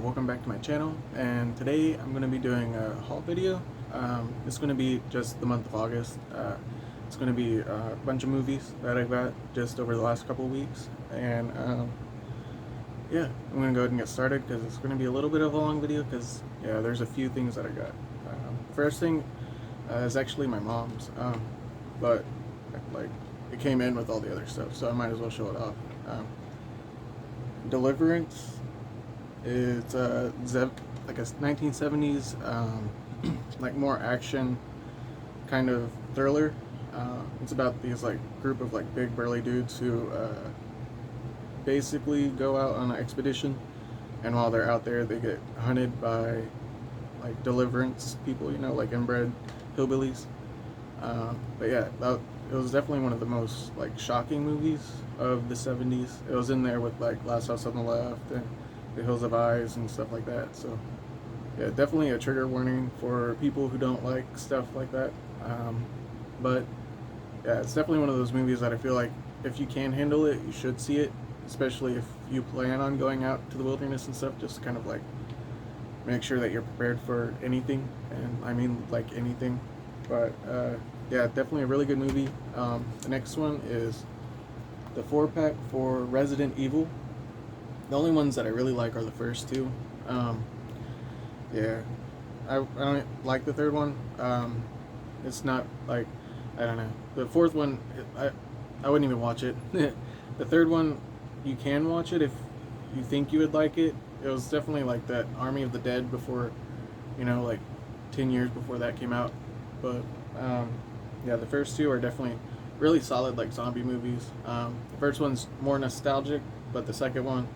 welcome back to my channel, and today I'm going to be doing a haul video. It's going to be just the month of August. It's going to be a bunch of movies that I got just over the last couple of weeks, and yeah, I'm going to go ahead and get started because it's going to be a little bit of a long video because yeah, there's a few things that I got. First thing is actually my mom's, but like it came in with all the other stuff, so I might as well show it off. Deliverance. It's like a 1970s, like more action kind of thriller. It's about these like group of like big burly dudes who basically go out on an expedition, and while they're out there, they get hunted by like Deliverance people, you know, like inbred hillbillies. But yeah, it was definitely one of the most like shocking movies of the 70s. It was in there with like Last House on the Left and The Hills of Eyes and stuff like that. So yeah, definitely a trigger warning for people who don't like stuff like that. But yeah, it's definitely one of those movies that I feel like if you can handle it, you should see it, especially if you plan on going out to the wilderness and stuff, just to kind of like make sure that you're prepared for anything, and I mean like anything. But yeah, definitely a really good movie. The next one is the 4-pack for Resident Evil. The only ones that I really like are the first two. Yeah, I don't like the third one. It's not like, I don't know. The fourth one, I wouldn't even watch it. The third one, you can watch it if you think you would like it. It was definitely like that Army of the Dead before, you know, like 10 years before that came out. But yeah, the first two are definitely really solid, like zombie movies. The first one's more nostalgic, but the second one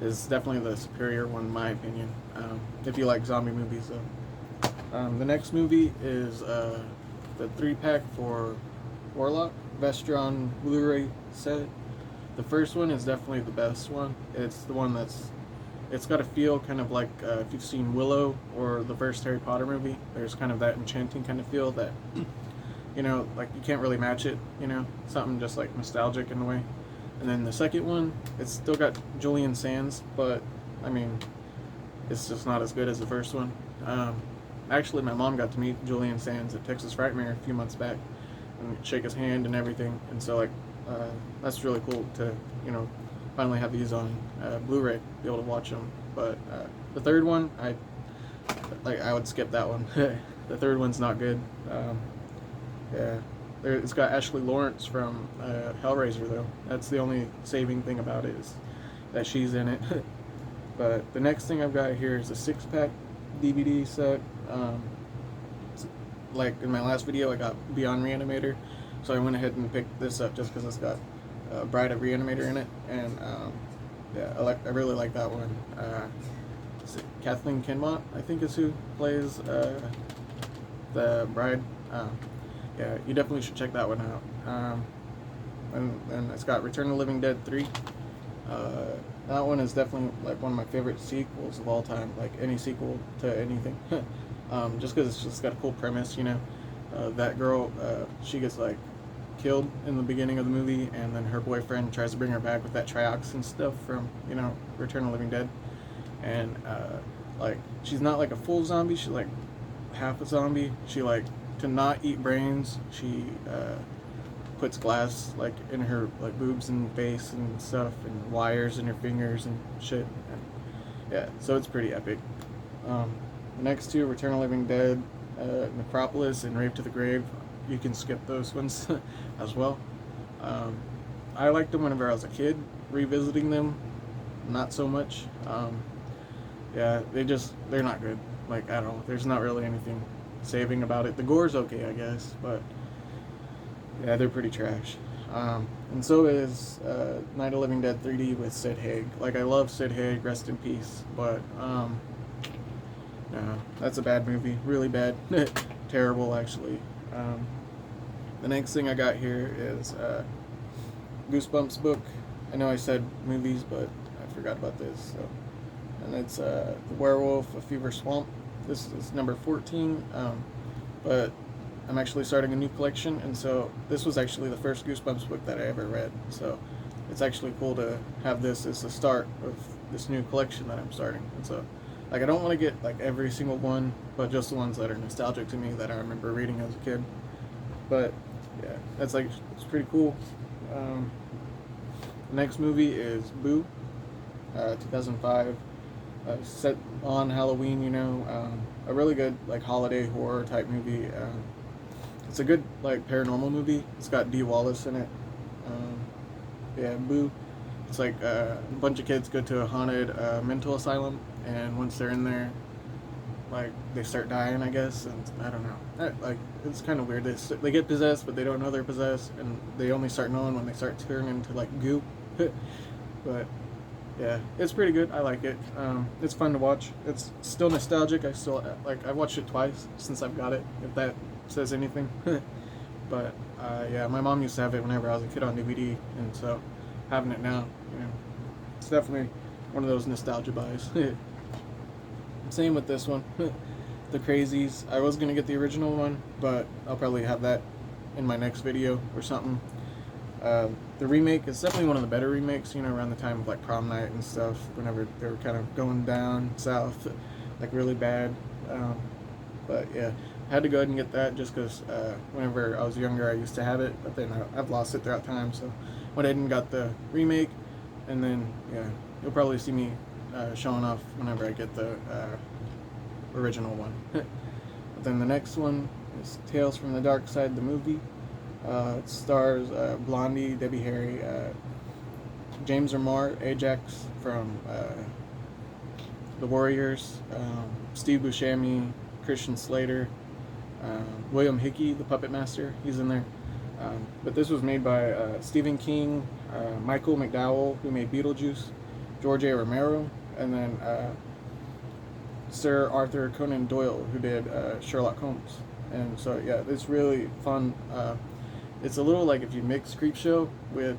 is definitely the superior one in my opinion, if you like zombie movies though. The next movie is the 3-pack for Warlock Vestron Blu-ray set. The first one is definitely the best one. It's the one it's got a feel kind of like if you've seen Willow or the first Harry Potter movie. There's kind of that enchanting kind of feel that, you know, like you can't really match it, you know, something just like nostalgic in a way. And then the second one, it's still got Julian Sands, but I mean, it's just not as good as the first one. Actually, my mom got to meet Julian Sands at Texas Frightmare a few months back and shake his hand and everything, and so like that's really cool to, you know, finally have these on Blu-ray, be able to watch them. But the third one, I would skip that one. The third one's not good. Yeah, it's got Ashley Lawrence from Hellraiser though. That's the only saving thing about it, is that she's in it. But the next thing I've got here is a 6-pack DVD set. Like in my last video, I got Beyond ReAnimator, so I went ahead and picked this up just because it's got Bride of ReAnimator in it, and yeah, I really like that one. Kathleen Kinmont, I think, is who plays the bride. Yeah, you definitely should check that one out. And it's got Return of the Living Dead 3. That one is definitely like one of my favorite sequels of all time, like any sequel to anything. Just because it's just got a cool premise, you know. That girl, she gets like killed in the beginning of the movie, and then her boyfriend tries to bring her back with that trioxin stuff from, you know, Return of the Living Dead. And like she's not like a full zombie, she's like half a zombie. She like, to not eat brains, she puts glass like in her like boobs and face and stuff, and wires in her fingers and shit. And yeah, so it's pretty epic. The next two, Return of the Living Dead, Necropolis and Rape to the Grave, you can skip those ones as well. I liked them whenever I was a kid. Revisiting them, not so much. Yeah, they're not good, like at all. There's not really anything saving about it. The gore's okay, I guess, but yeah, they're pretty trash. And so is Night of the Living Dead 3D with Sid Haig. Like, I love Sid Haig, rest in peace, but no, that's a bad movie, really bad. Terrible, actually. The next thing I got here is Goosebumps book. I know I said movies, but I forgot about this. So, and it's The Werewolf of Fever Swamp. This is number 14, but I'm actually starting a new collection, and so this was actually the first Goosebumps book that I ever read. So it's actually cool to have this as the start of this new collection that I'm starting. And so Like I don't want to get like every single one, but just the ones that are nostalgic to me that I remember reading as a kid. But yeah, that's like it's pretty cool. Um, the next movie is Boo, 2005, set on Halloween. A really good like holiday horror type movie. It's a good like paranormal movie. It's got Dee Wallace in it. Um, yeah, Boo. It's like a bunch of kids go to a haunted mental asylum, and once they're in there, like they start dying, I guess, and I don't know. Like it's kind of weird. They get possessed, but they don't know they're possessed, and they only start knowing when they start turning into like goo. But yeah, it's pretty good. I like it. It's fun to watch. It's still nostalgic. I watched it twice since I've got it. If that says anything. But yeah, my mom used to have it whenever I was a kid on DVD, and so having it now, it's definitely one of those nostalgia buys. Same with this one, the Crazies. I was gonna get the original one, but I'll probably have that in my next video or something. The remake is definitely one of the better remakes, around the time of like prom night and stuff, whenever they were kind of going down south, like really bad. But yeah, I had to go ahead and get that just because whenever I was younger I used to have it, but then I've lost it throughout time, so went ahead and got the remake, and then yeah, you'll probably see me showing off whenever I get the original one. But then the next one is Tales from the Dark Side, the movie. It stars Blondie, Debbie Harry, James Remar, Ajax from The Warriors, Steve Buscemi, Christian Slater, William Hickey, the Puppet Master, he's in there. But this was made by Stephen King, Michael McDowell, who made Beetlejuice, George A. Romero, and then Sir Arthur Conan Doyle, who did Sherlock Holmes. And so yeah, it's really fun. It's a little like if you mix Creepshow with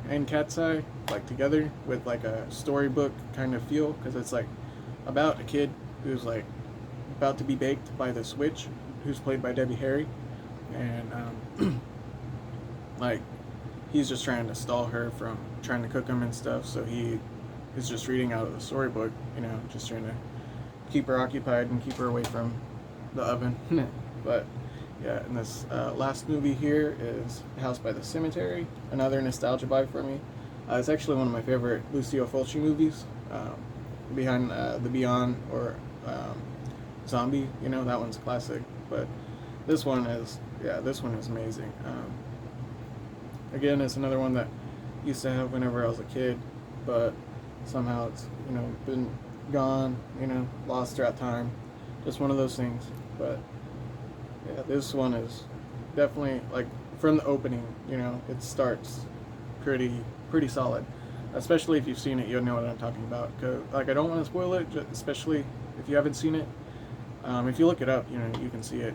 and Cat's Eye like together with like a storybook kind of feel, because it's like about a kid who's like about to be baked by this witch who's played by Debbie Harry, and like he's just trying to stall her from trying to cook him and stuff, so he is just reading out of the storybook, just trying to keep her occupied and keep her away from the oven. But yeah, and this last movie here is House by the Cemetery, another nostalgia buy for me. It's actually one of my favorite Lucio Fulci movies, behind The Beyond or Zombie. That one's classic, but this one is amazing. Again, it's another one that I used to have whenever I was a kid, but somehow it's been gone, lost throughout time. Just one of those things. But yeah, this one is definitely like from the opening, it starts pretty solid. Especially if you've seen it, you'll know what I'm talking about. 'Cause, like, I don't want to spoil it, especially if you haven't seen it. If you look it up, you can see it.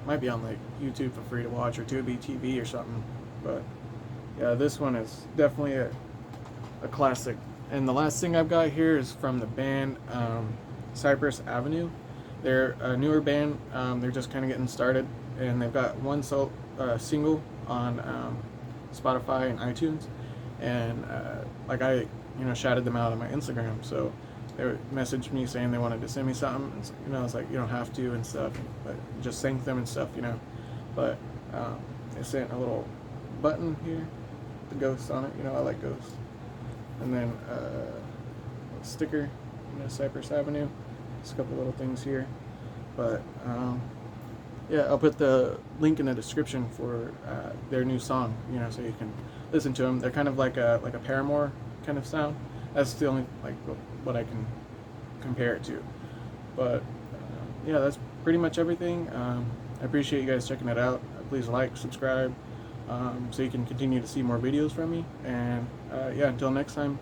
Might be on like YouTube for free to watch, or Tubi TV or something. But yeah, this one is definitely a classic. And the last thing I've got here is from the band Cypress Avenue. They're a newer band. They're just kind of getting started, and they've got one single on Spotify and iTunes. And like I shouted them out on my Instagram, so they messaged me saying they wanted to send me something, and so, I was like, you don't have to and stuff, but just thank them and stuff, but they sent a little button here, the ghost on it, I like ghosts, and then a sticker, Cypress Avenue, just a couple little things here, but yeah, I'll put the link in the description for their new song, so you can listen to them. They're kind of like a Paramore kind of sound. That's the only like what I can compare it to. But yeah, that's pretty much everything. I appreciate you guys checking it out. Please like, subscribe, so you can continue to see more videos from me. And yeah, until next time.